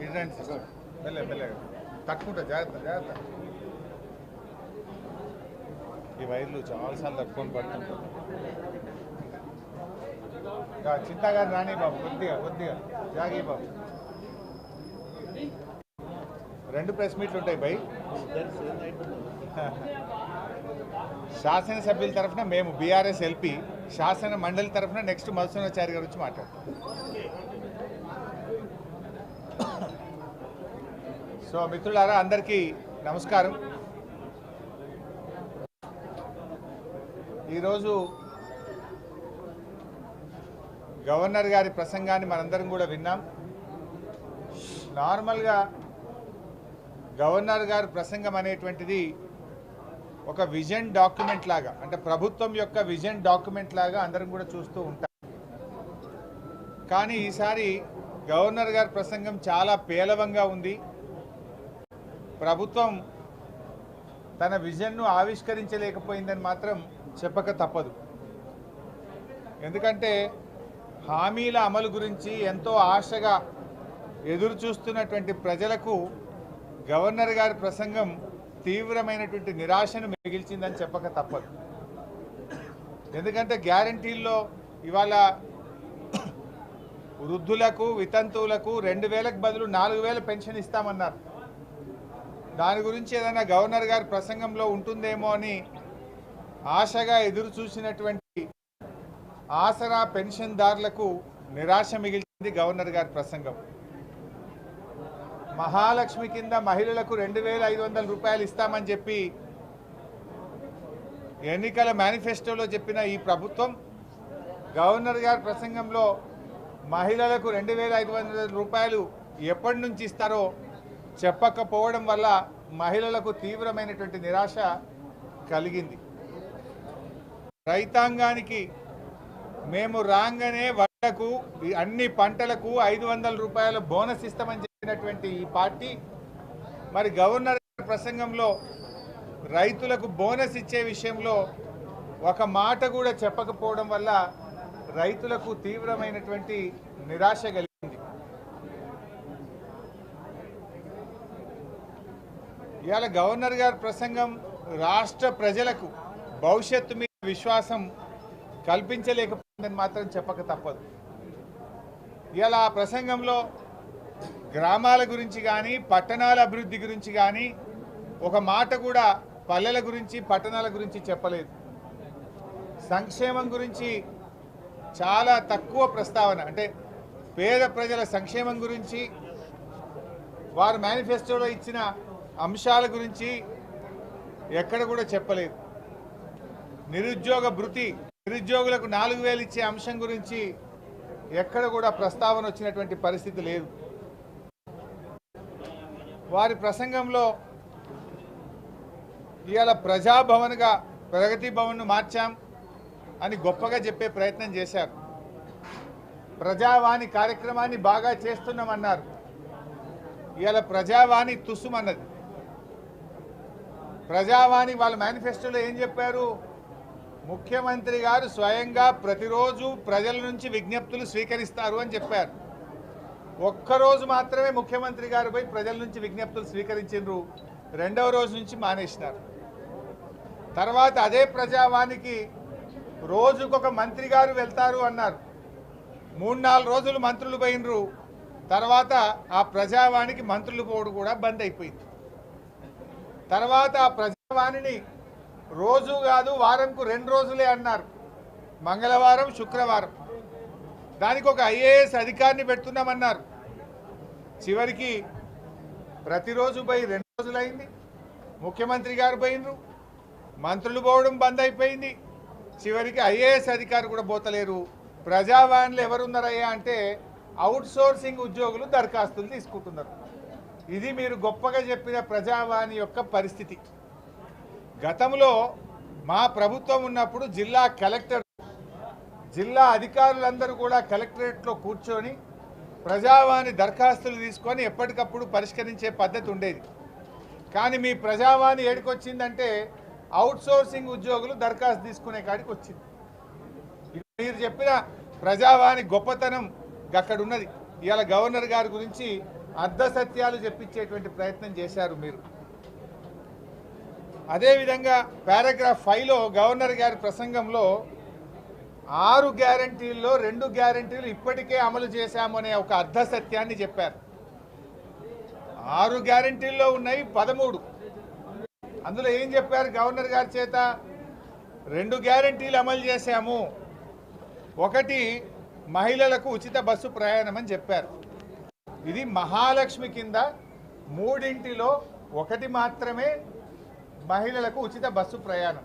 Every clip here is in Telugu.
ఇదండి సిస్టర్ మెల్లగా తట్టుకుంటా జాగ్రత్త ఈ వైర్లు చాలాసార్లు తట్టుకొని పడుతుంటారు. చింతగా రాణి బాబు కొద్దిగా జాగి బాబు. 2 ప్రెస్ మీట్లు ఉంటాయి బై. శాసనసభ్యుల తరఫున మేము బీఆర్ఎస్ ఎల్పీ, శాసన మండలి తరఫున నెక్స్ట్ మధుసూనాచారి గారు వచ్చి మాట్లాడతాం. సో మిత్రులారా అందరికీ నమస్కారం. ఈరోజు గవర్నర్ గారి ప్రసంగాన్ని మనందరం కూడా విన్నాం. నార్మల్గా గవర్నర్ గారి ప్రసంగం అనేటువంటిది ఒక విజన్ డాక్యుమెంట్ లాగా, అంటే ప్రభుత్వం యొక్క విజన్ డాక్యుమెంట్ లాగా అందరం కూడా చూస్తూ ఉంటాం. కానీ ఈసారి గవర్నర్ గారి ప్రసంగం చాలా పేలవంగా ఉంది. ప్రభుత్వం తన విజన్ను ఆవిష్కరించలేకపోయిందని మాత్రం చెప్పక తప్పదు. ఎందుకంటే హామీల అమలు గురించి ఎంతో ఆశగా ఎదురు చూస్తున్నటువంటి ప్రజలకు గవర్నర్ గారి ప్రసంగం తీవ్రమైనటువంటి నిరాశను మిగిల్చిందని చెప్పక తప్పదు. ఎందుకంటే గ్యారంటీల్లో ఇవాళ వృద్ధులకు వితంతువులకు 2000కు బదులు 4000 పెన్షన్ ఇస్తామన్నారు. దాని గురించి ఏదైనా గవర్నర్ గారి ప్రసంగంలో ఉంటుందేమో అని ఆశగా ఎదురు చూసినటువంటి ఆసరా పెన్షన్దారులకు నిరాశ మిగిల్చింది గవర్నర్ గారి ప్రసంగం. మహాలక్ష్మి కింద మహిళలకు 2500 రూపాయలు ఇస్తామని చెప్పి ఎన్నికల మేనిఫెస్టోలో చెప్పిన ఈ ప్రభుత్వం గవర్నర్ గారి ప్రసంగంలో మహిళలకు 2500 రూపాయలు ఎప్పటి నుంచి ఇస్తారో చెప్పకపోవడం వల్ల మహిళలకు తీవ్రమైనటువంటి నిరాశ కలిగింది. రైతాంగానికి మేము రాగానే వడ్లకు అన్ని పంటలకు 500 రూపాయల బోనస్ ఇస్తామని చెప్పినటువంటి ఈ పార్టీ మరి గవర్నర్ ప్రసంగంలో రైతులకు బోనస్ ఇచ్చే విషయంలో ఒక మాట కూడా చెప్పకపోవడం వల్ల రైతులకు తీవ్రమైనటువంటి నిరాశ కలిగింది. ఇవాళ గవర్నర్ గారి ప్రసంగం రాష్ట్ర ప్రజలకు భవిష్యత్తు మీద విశ్వాసం కల్పించలేకపోయిందని మాత్రం చెప్పక తప్పదు. ఇవాళ ఆ ప్రసంగంలో గ్రామాల గురించి కానీ పట్టణాల అభివృద్ధి గురించి కానీ ఒక మాట కూడా పల్లెల గురించి పట్టణాల గురించి చెప్పలేదు. సంక్షేమం గురించి చాలా తక్కువ ప్రస్తావన, అంటే పేద ప్రజల సంక్షేమం గురించి వారు మేనిఫెస్టోలో ఇచ్చిన అంశాల గురించి ఎక్కడ కూడా చెప్పలేదు. నిరుద్యోగ భృతి, నిరుద్యోగులకు 4000 ఇచ్చే అంశం గురించి ఎక్కడ కూడా ప్రస్తావన వచ్చినటువంటి పరిస్థితి లేదు. వారి ప్రసంగంలో ఇవాళ ప్రజాభవన్గా ప్రగతి భవన్ను మార్చాం అని గొప్పగా చెప్పే ప్రయత్నం చేశారు. ప్రజావాణి కార్యక్రమాన్ని బాగా చేస్తున్నామన్నారు. ఇవాళ ప్రజావాణి తుస్సుమన్నది. ప్రజావాణి వాళ్ళ మేనిఫెస్టోలో ఏం చెప్పారు? ముఖ్యమంత్రి గారు స్వయంగా ప్రతిరోజు ప్రజల నుంచి విజ్ఞప్తులు స్వీకరిస్తారు అని చెప్పారు. ఒక్కరోజు మాత్రమే ముఖ్యమంత్రి గారు పోయి ప్రజల నుంచి విజ్ఞప్తులు స్వీకరించారు. రెండవ రోజు నుంచి మానేసినారు. తర్వాత అదే ప్రజావానికి రోజుకొక మంత్రి గారు వెళ్తారు అన్నారు. 3-4 రోజులు మంత్రులు పోయినరు. తర్వాత ఆ ప్రజావానికి మంత్రులు పోవడం కూడా బంద్ అయిపోయింది. తర్వాత ఆ ప్రజావాణిని రోజు కాదు వారంకు 2 రోజులే అన్నారు, మంగళవారం శుక్రవారం. దానికి ఒక ఐఏఎస్ అధికారిని పెడుతున్నామన్నారు. చివరికి ప్రతిరోజు పోయి 2 రోజులైంది. ముఖ్యమంత్రి గారు పోయినరు, మంత్రులు పోవడం బంద్ అయిపోయింది. చివరికి ఐఏఎస్ అధికారి కూడా పోతలేరు. ప్రజావాణిలో ఎవరున్నారయ్యా అంటే అవుట్ సోర్సింగ్ ఉద్యోగులు దరఖాస్తులు తీసుకుంటున్నారు. ఇది మీరు గొప్పగా చెప్పిన ప్రజావాణి యొక్క పరిస్థితి. గతంలో మా ప్రభుత్వం ఉన్నప్పుడు జిల్లా కలెక్టర్, జిల్లా అధికారులందరూ కూడా కలెక్టరేట్లో కూర్చొని ప్రజావాణి దరఖాస్తులు తీసుకొని ఎప్పటికప్పుడు పరిష్కరించే పద్ధతి ఉండేది. కానీ మీ ప్రజావాణి ఏడికొచ్చిందంటే అవుట్ సోర్సింగ్ ఉద్యోగులు దరఖాస్తు తీసుకునే కాడికి వచ్చింది. మీరు చెప్పిన ప్రజావాణి గొప్పతనం అక్కడ ఉన్నది. ఇవాళ గవర్నర్ గారి గురించి అర్ధ సత్యాలు చెప్పించేటువంటి ప్రయత్నం చేశారు మీరు. అదేవిధంగా పారాగ్రాఫ్ 5లో గవర్నర్ గారి ప్రసంగంలో 6 గ్యారంటీల్లో 2 గ్యారంటీలు ఇప్పటికే అమలు చేశామనే ఒక అర్ధ సత్యాన్ని చెప్పారు. 6 గ్యారంటీల్లో ఉన్నాయి 13. అందులో ఏం చెప్పారు గవర్నర్ గారి చేత? 2 గ్యారంటీలు అమలు చేశాము. ఒకటి మహిళలకు ఉచిత బస్సు ప్రయాణం అని చెప్పారు. ఇది మహాలక్ష్మి కింద 3ంటిలో 1 మాత్రమే మహిళలకు ఉచిత బస్సు ప్రయాణం.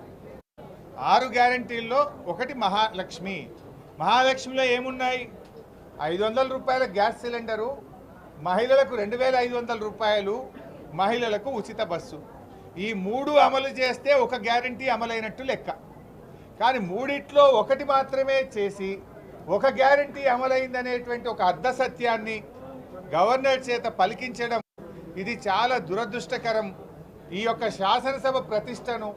6 గ్యారంటీల్లో 1 మహాలక్ష్మి. మహాలక్ష్మిలో ఏమున్నాయి? 500 రూపాయల గ్యాస్ సిలిండరు, మహిళలకు 2500 రూపాయలు, మహిళలకు ఉచిత బస్సు. ఈ 3 అమలు చేస్తే 1 గ్యారంటీ అమలైనట్టు లెక్క. కానీ 3ట్లో 1 మాత్రమే చేసి 1 గ్యారంటీ అమలైందనేటువంటి ఒక అర్ధ సత్యాన్ని గవర్నర్ చేత పలికించడం ఇది చాలా దురదృష్టకరం. ఈ యొక్క శాసనసభ ప్రతిష్టను,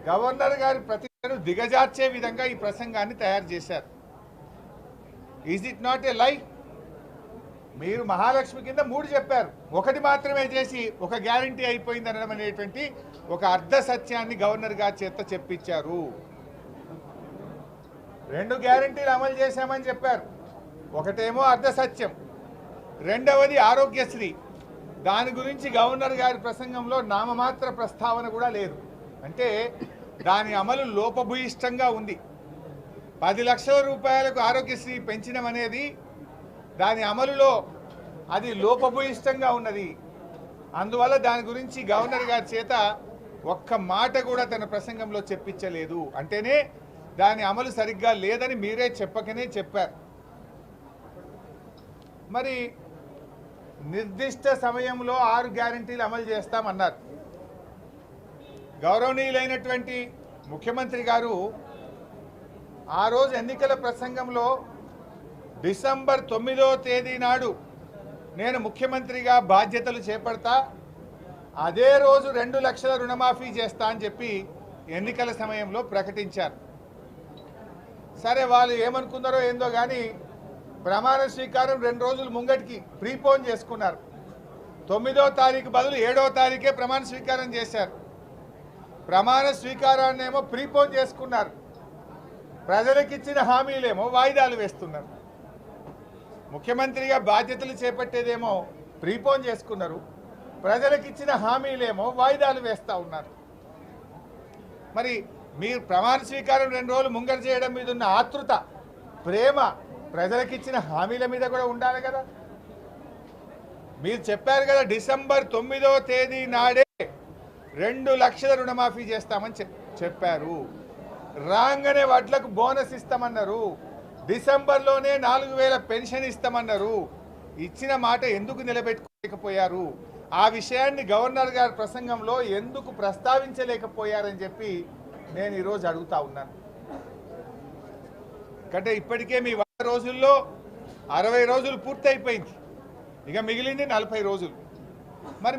గవర్నర్ గారి ప్రతిష్టను దిగజార్చే విధంగా ఈ ప్రసంగాన్ని తయారు చేశారు. ఈజ్ ఇట్ నాట్ ఏ లై? మీరు మహాలక్ష్మి కింద 3 చెప్పారు, 1 మాత్రమే చేసి 1 గ్యారంటీ అయిపోయింది అనడం అనేటువంటి ఒక అర్ధ సత్యాన్ని గవర్నర్ గారి చేత చెప్పించారు. 2 గ్యారంటీలు అమలు చేశామని చెప్పారు. ఒకటేమో అర్ధ సత్యం, రెండవది ఆరోగ్యశ్రీ. దాని గురించి గవర్నర్ గారి ప్రసంగంలో నామమాత్ర ప్రస్తావన కూడా లేదు. అంటే దాని అమలు లోపభూయిష్టంగా ఉంది. 10 లక్షల రూపాయలకు ఆరోగ్యశ్రీ పెంచడం అనేది దాని అమలులో అది లోపభూయిష్టంగా ఉన్నది. అందువల్ల దాని గురించి గవర్నర్ గారి చేత ఒక్క మాట కూడా తన ప్రసంగంలో చెప్పించలేదు. అంటేనే దాని అమలు సరిగ్గా లేదని మీరే చెప్పకనే చెప్పారు. మరి నిర్దిష్ట సమయంలో 6 గ్యారంటీలు అమలు చేస్తామన్నారు. గౌరవనీయులైనటువంటి ముఖ్యమంత్రి గారు ఆ రోజు ఎన్నికల ప్రసంగంలో డిసెంబర్ 9వ తేదీ నాడు నేను ముఖ్యమంత్రిగా బాధ్యతలు చేపడతా, అదే రోజు 2 లక్షల రుణమాఫీ చేస్తా అని చెప్పి ఎన్నికల సమయంలో ప్రకటించారు. సరే, వాళ్ళు ఏమనుకున్నారో ఏందో కానీ ప్రమాణ స్వీకారం 2 రోజులు ముంగటికి ప్రీపోన్ చేసుకున్నారు. 9వ తారీఖు బదులు 7వ తారీఖే ప్రమాణ స్వీకారం చేశారు. ప్రమాణ స్వీకారాన్ని ఏమో ప్రీపోన్ చేసుకున్నారు. ప్రజలకు ఇచ్చిన హామీలేమో వాయిదాలు వేస్తున్నారు. ముఖ్యమంత్రిగా బాధ్యతలు చేపట్టేదేమో ప్రీపోన్ చేసుకున్నారు, ప్రజలకు ఇచ్చిన హామీలేమో వాయిదాలు వేస్తూ ఉన్నారు. మరి మీరు ప్రమాణ స్వీకారం 2 రోజులు ముంగట చేయడం మీద ఉన్న ఆతృత, ప్రేమ ప్రజలకు ఇచ్చిన హామీల మీద కూడా ఉండాలి కదా. మీరు చెప్పారు కదా డిసెంబర్ 9వ తేదీ నాడే 2 లక్షల రుణమాఫీ చేస్తామని చెప్పారు. రాగానే వడ్లకు బోనస్ ఇస్తామన్నారు. డిసెంబర్లోనే 4000 పెన్షన్ ఇస్తామన్నారు. ఇచ్చిన మాట ఎందుకు నిలబెట్టుకోలేకపోయారు? ఆ విషయాన్ని గవర్నర్ గారి ప్రసంగంలో ఎందుకు ప్రస్తావించలేకపోయారని చెప్పి నేను ఈరోజు అడుగుతా ఉన్నాను. అంటే ఇప్పటికే మీ 100 రోజుల్లో 60 రోజులు పూర్తయిపోయింది, ఇక మిగిలింది 40 రోజులు. మరి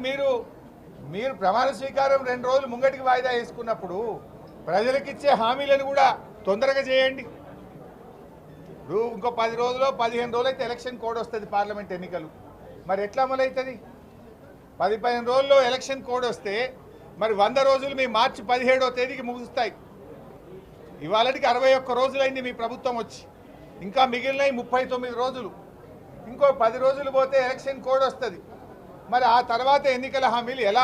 మీరు ప్రమాణ స్వీకారం 2 రోజులు ముంగటికి వాయిదా వేసుకున్నప్పుడు ప్రజలకిచ్చే హామీలను కూడా తొందరగా చేయండి. ఇంకో 10 రోజులు 15 రోజులు అయితే ఎలక్షన్ కోడ్ వస్తుంది, పార్లమెంట్ ఎన్నికలు. మరి ఎట్లా అమలవుతుంది? 10-15 రోజుల్లో ఎలక్షన్ కోడ్ వస్తే మరి 100 రోజులు మీ మార్చి 17వ తేదీకి ముగుస్తాయి. ఇవాళకి 61 రోజులైంది మీ ప్రభుత్వం వచ్చి, ఇంకా మిగిలినవి 39 రోజులు. ఇంకో 10 రోజులు పోతే ఎలక్షన్ కోడ్ వస్తుంది. మరి ఆ తర్వాత ఎన్నికల హామీలు ఎలా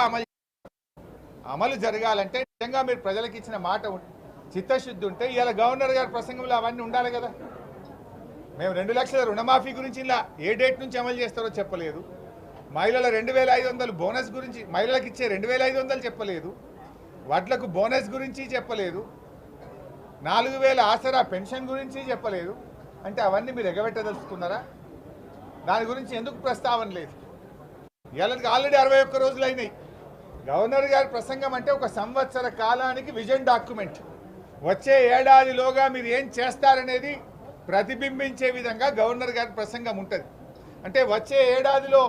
అమలు జరగాలంటే నిజంగా మీరు ప్రజలకు ఇచ్చిన మాట చిత్తశుద్ధి ఉంటే ఇలా గవర్నర్ గారి ప్రసంగంలో అవన్నీ ఉండాలి కదా. మేము 2 లక్షల రుణమాఫీ గురించి ఇలా ఏ డేట్ నుంచి అమలు చేస్తారో చెప్పలేదు. మహిళల 2500 బోనస్ గురించి, మహిళలకు ఇచ్చే 2500 చెప్పలేదు. వడ్లకు బోనస్ గురించి చెప్పలేదు. 4000 ఆసరా పెన్షన్ గురించి చెప్పలేదు. అంటే అవన్నీ మీరు ఎగబెట్టదలుచుకున్నారా? దాని గురించి ఎందుకు ప్రస్తావన లేదు? ఇవాళకి ఆల్రెడీ 61 రోజులు అయినాయి. గవర్నర్ గారి ప్రసంగం అంటే ఒక సంవత్సర కాలానికి విజన్ డాక్యుమెంట్. వచ్చే ఏడాదిలోగా మీరు ఏం చేస్తారనేది ప్రతిబింబించే విధంగా గవర్నర్ గారి ప్రసంగం ఉంటుంది. అంటే వచ్చే ఏడాదిలో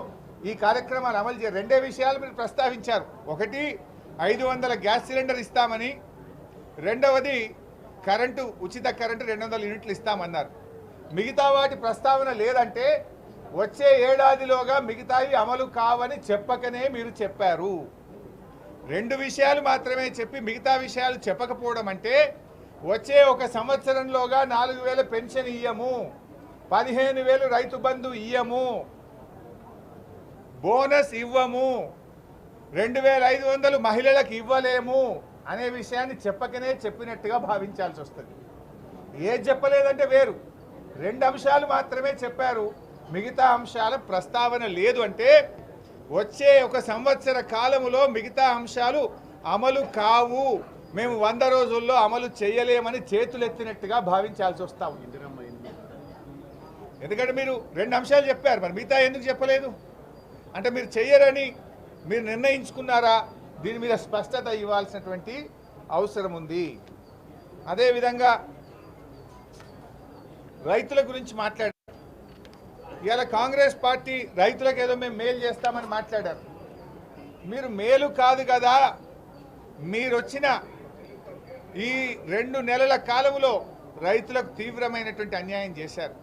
ఈ కార్యక్రమాలు అమలు చేయ 2 విషయాలు మీరు ప్రస్తావించారు. ఒకటి 500 గ్యాస్ సిలిండర్ ఇస్తామని, రెండవది కరెంటు ఉచిత కరెంటు 200 యూనిట్లు ఇస్తామన్నారు. మిగతా వాటి ప్రస్తావన లేదంటే వచ్చే ఏడాదిలోగా మిగతావి అమలు కావని చెప్పకనే మీరు చెప్పారు. 2 విషయాలు మాత్రమే చెప్పి మిగతా విషయాలు చెప్పకపోవడం అంటే వచ్చే ఒక సంవత్సరంలోగా 4,000 పెన్షన్ ఇయ్యము, 15,000 రైతు బంధు ఇయ్యము, బోనస్ ఇవ్వము, 2,500 మహిళలకు ఇవ్వలేము అనే విషయాన్ని చెప్పకనే చెప్పినట్టుగా భావించాల్సి వస్తుంది. ఏది చెప్పలేదంటే వేరు, 2 అంశాలు మాత్రమే చెప్పారు, మిగతా అంశాల ప్రస్తావన లేదు. అంటే వచ్చే ఒక సంవత్సర కాలములో మిగతా అంశాలు అమలు కావు, మేము 100 రోజుల్లో అమలు చేయలేమని చేతులెత్తినట్టుగా భావించాల్సి వస్తా ఉంది. ఎందుకంటే మీరు 2 అంశాలు చెప్పారు, మరి మిగతా ఎందుకు చెప్పలేదు అంటే మీరు చెయ్యరని మీరు నిర్ణయించుకున్నారా? దీని మీద స్పష్టత ఇవ్వాల్సినటువంటి అవసరం ఉంది. అదేవిధంగా రైతుల గురించి మాట్లాడారు. ఇవాళ కాంగ్రెస్ పార్టీ రైతులకు ఏదో మేము మేలు చేస్తామని మాట్లాడారు. మీరు మేలు కాదు కదా, మీరు వచ్చిన ఈ 2 నెలల కాలంలో రైతులకు తీవ్రమైనటువంటి అన్యాయం చేశారు.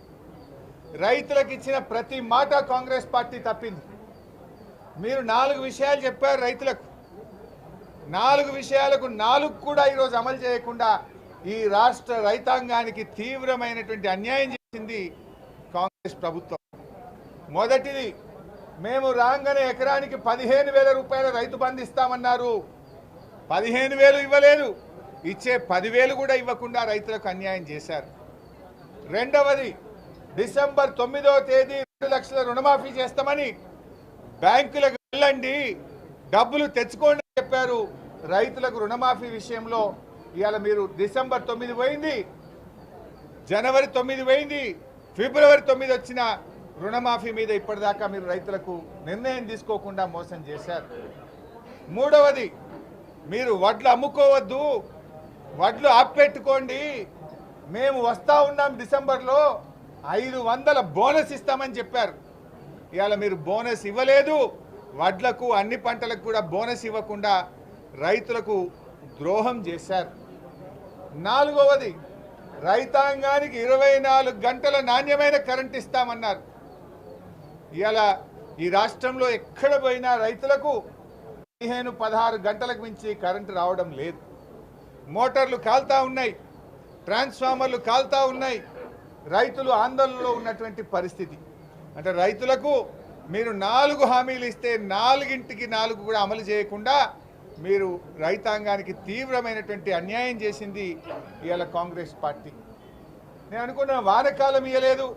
రైతులకు ఇచ్చిన ప్రతి మాట కాంగ్రెస్ పార్టీ తప్పింది. మీరు 4 విషయాలు చెప్పారు రైతులకు, 4 విషయాలకు 4 కూడా ఈరోజు అమలు చేయకుండా ఈ రాష్ట్ర రైతాంగానికి తీవ్రమైనటువంటి అన్యాయం చేసింది కాంగ్రెస్ ప్రభుత్వం. మొదటిది, మేము రాగానే ఎకరానికి 15,000 రూపాయల రైతు బంధు ఇస్తామన్నారు, 15,000 ఇవ్వలేదు, ఇచ్చే 10,000 కూడా ఇవ్వకుండా రైతులకు అన్యాయం చేశారు. రెండవది, డిసెంబర్ 9వ తేదీ 2 లక్షల రుణమాఫీ చేస్తామని బ్యాంకులకు వెళ్ళండి డబ్బులు తెచ్చుకోండి అని చెప్పారు. రైతులకు రుణమాఫీ విషయంలో ఇవాళ మీరు డిసెంబర్ 9 పోయింది, జనవరి 9 పోయింది, ఫిబ్రవరి 9 వచ్చిన రుణమాఫీ మీద ఇప్పటిదాకా మీరు రైతులకు నిర్ణయం తీసుకోకుండా మోసం చేశారు. మూడవది, మీరు వడ్లు అమ్ముకోవద్దు, వడ్లు ఆపెట్టుకోండి, మేము వస్తూ ఉన్నాం డిసెంబర్లో 500 బోనస్ ఇస్తామని చెప్పారు. ఇవాళ మీరు బోనస్ ఇవ్వలేదు, వడ్లకు అన్ని పంటలకు కూడా బోనస్ ఇవ్వకుండా రైతులకు ద్రోహం చేశారు. నాలుగవది, రైతాంగానికి 24 గంటల నాణ్యమైన కరెంట్ ఇస్తామన్నారు. ఇవాళ ఈ రాష్ట్రంలో ఎక్కడ పోయినా రైతులకు 15-16 గంటలకు మించి కరెంటు రావడం లేదు. మోటార్లు కాల్తా ఉన్నాయి, ట్రాన్స్ఫార్మర్లు కాల్తా ఉన్నాయి, రైతులు ఆందోళనలో ఉన్నటువంటి పరిస్థితి. అంటే రైతులకు మీరు 4 హామీలు ఇస్తే 4ంటికి 4 కూడా అమలు చేయకుండా మీరు రైతాంగానికి తీవ్రమైనటువంటి అన్యాయం చేసింది ఇవాళ కాంగ్రెస్ పార్టీ. నేను అనుకున్న వానకాలం ఇవ్వలేదు,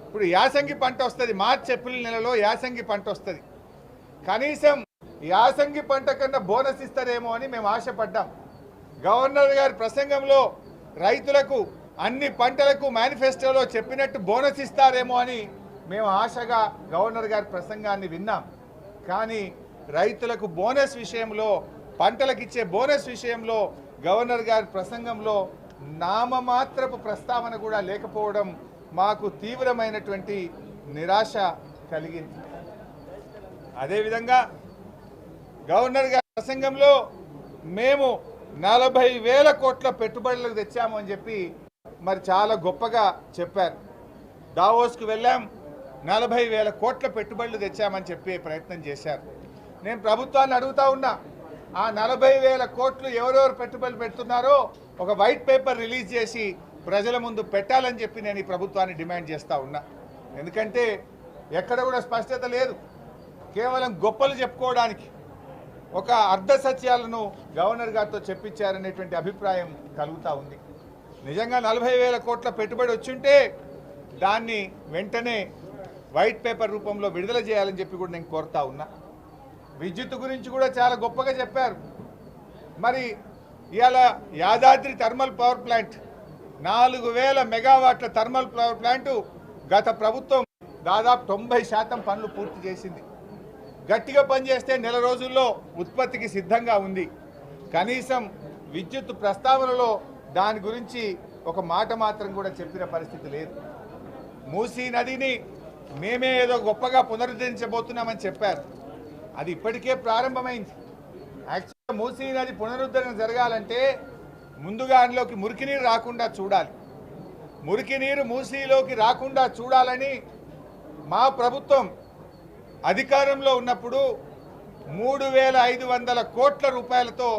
ఇప్పుడు యాసంగి పంట వస్తుంది, మార్చి ఏప్రిల్ నెలలో యాసంగి పంట వస్తుంది, కనీసం యాసంగి పంట కన్నా బోనస్ ఇస్తారేమో అని మేము ఆశపడ్డాం. గవర్నర్ గారి ప్రసంగంలో రైతులకు అన్ని పంటలకు మేనిఫెస్టోలో చెప్పినట్టు బోనస్ ఇస్తారేమో అని మేము ఆశగా గవర్నర్ గారి ప్రసంగాన్ని విన్నాం. కానీ రైతులకు బోనస్ విషయంలో, పంటలకు ఇచ్చే బోనస్ విషయంలో గవర్నర్ గారి ప్రసంగంలో నామమాత్రపు ప్రస్తావన కూడా లేకపోవడం మాకు తీవ్రమైనటువంటి నిరాశ కలిగింది. అదేవిధంగా గవర్నర్ గారి ప్రసంగంలో మేము 40,000 కోట్ల పెట్టుబడులకు తెచ్చాము అని చెప్పి మరి చాలా గొప్పగా చెప్పారు. దావోస్కు వెళ్ళాం, 40,000 కోట్ల పెట్టుబడులు తెచ్చామని చెప్పే ప్రయత్నం చేశారు. నేను ప్రభుత్వాన్ని అడుగుతా ఉన్నా, ఆ 40,000 కోట్లు ఎవరెవరు పెట్టుబడులు పెడుతున్నారో ఒక వైట్ పేపర్ రిలీజ్ చేసి ప్రజల ముందు పెట్టాలని చెప్పి నేను ఈ ప్రభుత్వాన్ని డిమాండ్ చేస్తూ ఉన్నా. ఎందుకంటే ఎక్కడ కూడా స్పష్టత లేదు, కేవలం గొప్పలు చెప్పుకోవడానికి ఒక అర్ధ సత్యాలను గవర్నర్ గారితో చెప్పించారనేటువంటి అభిప్రాయం కలుగుతూ ఉంది. నిజంగా 40,000 కోట్ల పెట్టుబడి వచ్చుంటే దాన్ని వెంటనే వైట్ పేపర్ రూపంలో విడుదల చేయాలని చెప్పి కూడా నేను కోరుతా ఉన్నా. విద్యుత్ గురించి కూడా చాలా గొప్పగా చెప్పారు. మరి ఇవాళ యాదాద్రి థర్మల్ పవర్ ప్లాంట్ 4,000 మెగావాట్ల థర్మల్ పవర్ ప్లాంటు గత ప్రభుత్వం దాదాపు 90% పనులు పూర్తి చేసింది. గట్టిగా పనిచేస్తే నెల రోజుల్లో ఉత్పత్తికి సిద్ధంగా ఉంది. కనీసం విద్యుత్ ప్రస్తావనలో దాని గురించి ఒక మాట మాత్రం కూడా చెప్పిన పరిస్థితి లేదు. మూసీ నదిని మేమే ఏదో గొప్పగా పునరుద్ధరించబోతున్నామని చెప్పారు, అది ఇప్పటికే ప్రారంభమైంది. యాక్చువల్గా మూసీ నది పునరుద్ధరణ జరగాలంటే ముందుగా అందులోకి మురికి నీరు రాకుండా చూడాలి. మురికి నీరు మూసీలోకి రాకుండా చూడాలని మా ప్రభుత్వం అధికారంలో ఉన్నప్పుడు 3,500 కోట్ల రూపాయలతో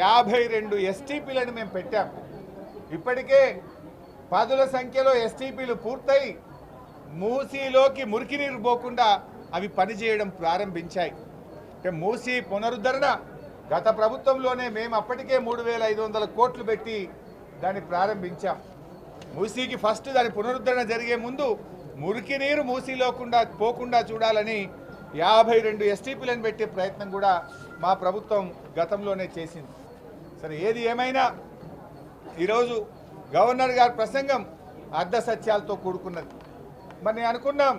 52 ఎస్టీపీలను మేము పెట్టాం. ఇప్పటికే పదుల సంఖ్యలో ఎస్టీపీలు పూర్తయి మూసీలోకి మురికి నీరు పోకుండా అవి పనిచేయడం ప్రారంభించాయి. అంటే మూసీ పునరుద్ధరణ గత ప్రభుత్వంలోనే మేము అప్పటికే 3,500 కోట్లు పెట్టి దాన్ని ప్రారంభించాం. మూసీకి ఫస్ట్ దాని పునరుద్ధరణ జరిగే ముందు మురికి నీరు మూసీలోకుండా పోకుండా చూడాలని 52 ఎస్టీపీలను పెట్టే ప్రయత్నం కూడా మా ప్రభుత్వం గతంలోనే చేసింది. సరే, ఏది ఏమైనా ఈరోజు గవర్నర్ గారి ప్రసంగం అర్ధ సత్యాలతో కూడుకున్నది. మరి నేను అనుకున్నాం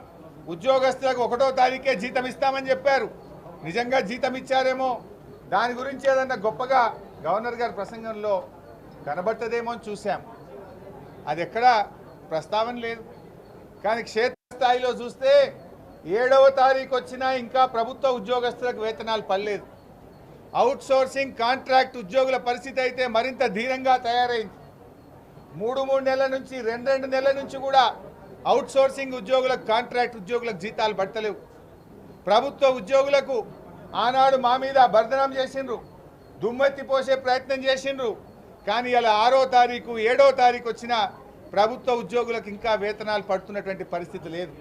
ఉద్యోగస్తులకు 1వ తారీఖే జీతం ఇస్తామని చెప్పారు. నిజంగా జీతం ఇచ్చారేమో, దాని గురించి ఏదన్నా గొప్పగా గవర్నర్ గారి ప్రసంగంలో కనబట్టదేమో అని చూసాం. అది ఎక్కడా ప్రస్తావన లేదు. కానీ క్షేత్రస్థాయిలో చూస్తే 7వ తారీఖు వచ్చినా ఇంకా ప్రభుత్వ ఉద్యోగస్తులకు వేతనాలు పడలేదు. అవుట్సోర్సింగ్ కాంట్రాక్ట్ ఉద్యోగుల పరిస్థితి అయితే మరింత ధీరంగా తయారైంది. 3 నెలల నుంచి 2 నెలల నుంచి కూడా అవుట్సోర్సింగ్ ఉద్యోగులకు కాంట్రాక్ట్ ఉద్యోగులకు జీతాలు పడతలేవు. ప్రభుత్వ ఉద్యోగులకు ఆనాడు మా మీద బర్దనం చేసిండ్రు, దుమ్మెత్తి పోసే ప్రయత్నం చేసిండ్రు. కానీ ఇలా 6వ తారీఖు 7వ తారీఖు వచ్చిన ప్రభుత్వ ఉద్యోగులకు ఇంకా వేతనాలు పడుతున్నటువంటి పరిస్థితి లేదు.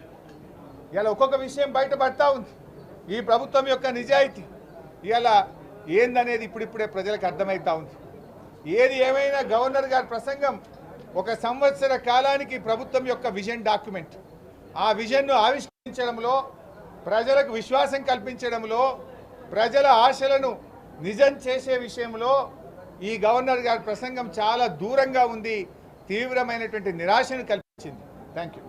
ఇలా ఒక్కొక్క విషయం బయటపడతా ఉంది. ఈ ప్రభుత్వం యొక్క నిజాయితీ ఇలా ఏందనేది ఇప్పుడిప్పుడే ప్రజలకు అర్థమవుతా ఉంది. ఏది ఏమైనా గవర్నర్ గారి ప్రసంగం 1 సంవత్సర కాలానికి ప్రభుత్వం యొక్క విజన్ డాక్యుమెంట్. ఆ విజన్ను ఆవిష్కరించడంలో, ప్రజలకు విశ్వాసం కల్పించడంలో, ప్రజల ఆశలను నిజం చేసే విషయంలో ఈ గవర్నర్ గారి ప్రసంగం చాలా దూరంగా ఉంది. తీవ్రమైనటువంటి నిరాశను కల్పించింది. Thank you.